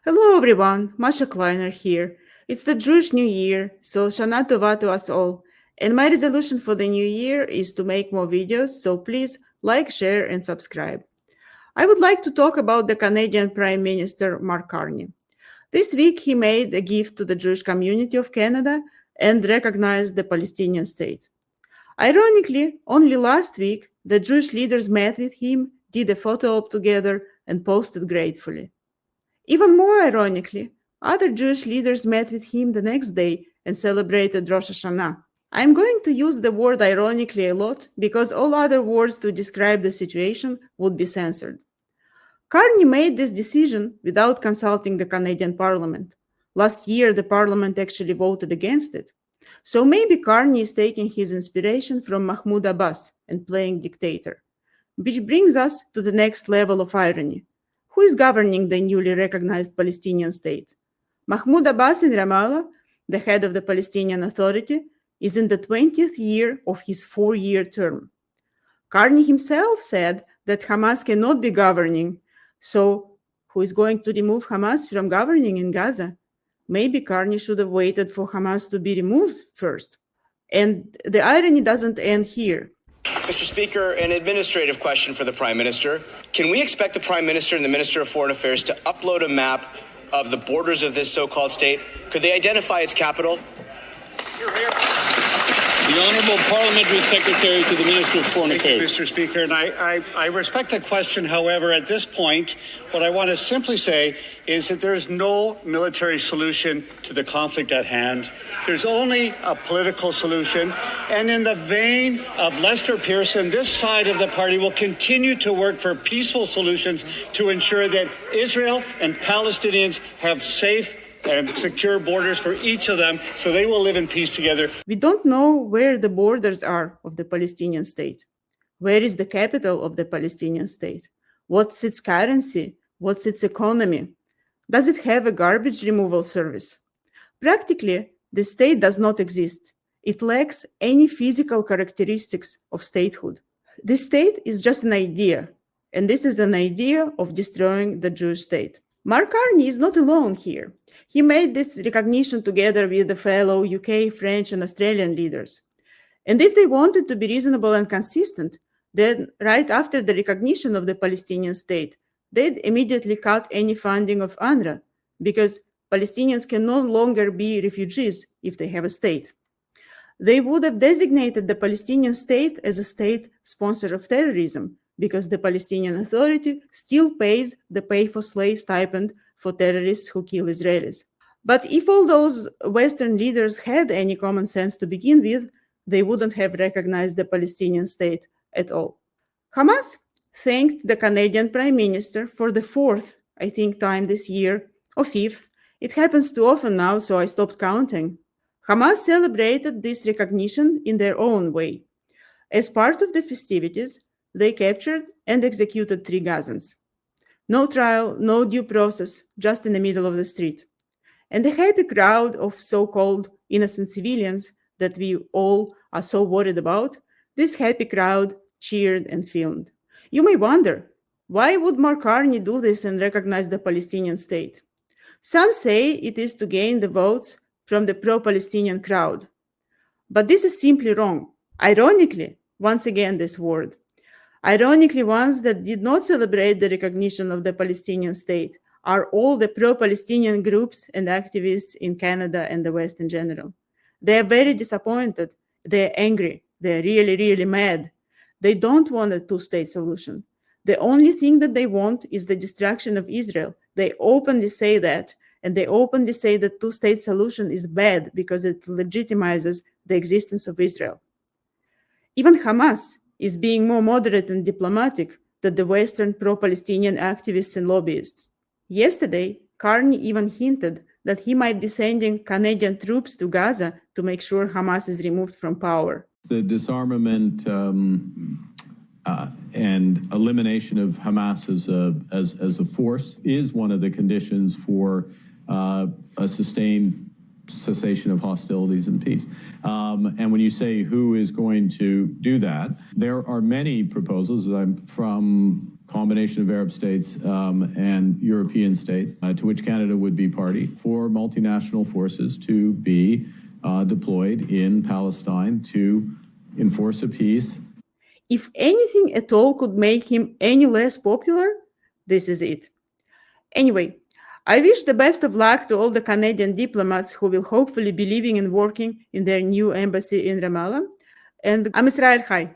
Hello everyone, Masha Kleiner here. It's the Jewish New Year, so Shana Tova to us all. And my resolution for the new year is to make more videos, so please like, share, and subscribe. I would like to talk about the Canadian Prime Minister Mark Carney. This week he made a gift to the Jewish community of Canada and recognized the Palestinian state. Ironically, only last week the Jewish leaders met with him, did a photo op together, and posted gratefully. Even more ironically, other Jewish leaders met with him the next day and celebrated Rosh Hashanah. I'm going to use the word ironically a lot because all other words to describe the situation would be censored. Carney made this decision without consulting the Canadian Parliament. Last year, the Parliament actually voted against it. So maybe Carney is taking his inspiration from Mahmoud Abbas and playing dictator. Which brings us to the next level of irony. Who is governing the newly recognized Palestinian state? Mahmoud Abbas in Ramallah, the head of the Palestinian Authority, is in the 20th year of his 4-year term. Carney himself said that Hamas cannot be governing, so who is going to remove Hamas from governing in Gaza? Maybe Carney should have waited for Hamas to be removed first. And the irony doesn't end here. Mr. Speaker, an administrative question for the Prime Minister. Can we expect the Prime Minister and the Minister of Foreign Affairs to upload a map of the borders of this so-called state? Could they identify its capital? The Honourable Parliamentary Secretary to the Minister of Foreign Affairs. Thank you, Mr. Speaker, and I respect the question. However, at this point, what I want to simply say is that there is no military solution to the conflict at hand. There's only a political solution. And in the vein of Lester Pearson, this side of the party will continue to work for peaceful solutions to ensure that Israel and Palestinians have safe and secure borders for each of them so they will live in peace together. We don't know where the borders are of the Palestinian state. Where is the capital of the Palestinian state? What's its currency? What's its economy? Does it have a garbage removal service? Practically, the state does not exist. It lacks any physical characteristics of statehood. This state is just an idea, and this is an idea of destroying the Jewish state. Mark Carney is not alone here. He made this recognition together with the fellow UK, French, and Australian leaders. And if they wanted to be reasonable and consistent, then right after the recognition of the Palestinian state, they'd immediately cut any funding of UNRWA, because Palestinians can no longer be refugees if they have a state. They would have designated the Palestinian state as a state sponsor of terrorism, because the Palestinian Authority still pays the pay-for-slay stipend for terrorists who kill Israelis. But if all those Western leaders had any common sense to begin with, they wouldn't have recognized the Palestinian state at all. Hamas thanked the Canadian Prime Minister for the 4th, I think, time this year, or 5th. It happens too often now, so I stopped counting. Hamas celebrated this recognition in their own way. As part of the festivities, they captured and executed 3 Gazans. No trial, no due process, just in the middle of the street. And the happy crowd of so-called innocent civilians that we all are so worried about, this happy crowd cheered and filmed. You may wonder, why would Mark Carney do this and recognize the Palestinian state? Some say it is to gain the votes from the pro-Palestinian crowd. But this is simply wrong. Ironically, once again this word. Ironically, ones that did not celebrate the recognition of the Palestinian state are all the pro-Palestinian groups and activists in Canada and the West in general. They are very disappointed. They're angry. They're really, really mad. They don't want a two-state solution. The only thing that they want is the destruction of Israel. They openly say that, and they openly say that two-state solution is bad because it legitimizes the existence of Israel. Even Hamas is being more moderate and diplomatic than the Western pro-Palestinian activists and lobbyists. Yesterday, Carney even hinted that he might be sending Canadian troops to Gaza to make sure Hamas is removed from power. The disarmament and elimination of Hamas as a force is one of the conditions for a sustained cessation of hostilities and peace. And when you say who is going to do that, there are many proposals from combination of Arab states and European states, to which Canada would be party, for multinational forces to be deployed in Palestine to enforce a peace. If anything at all could make him any less popular, this is it. Anyway, I wish the best of luck to all the Canadian diplomats who will hopefully be living and working in their new embassy in Ramallah. And I'm Israel Chai.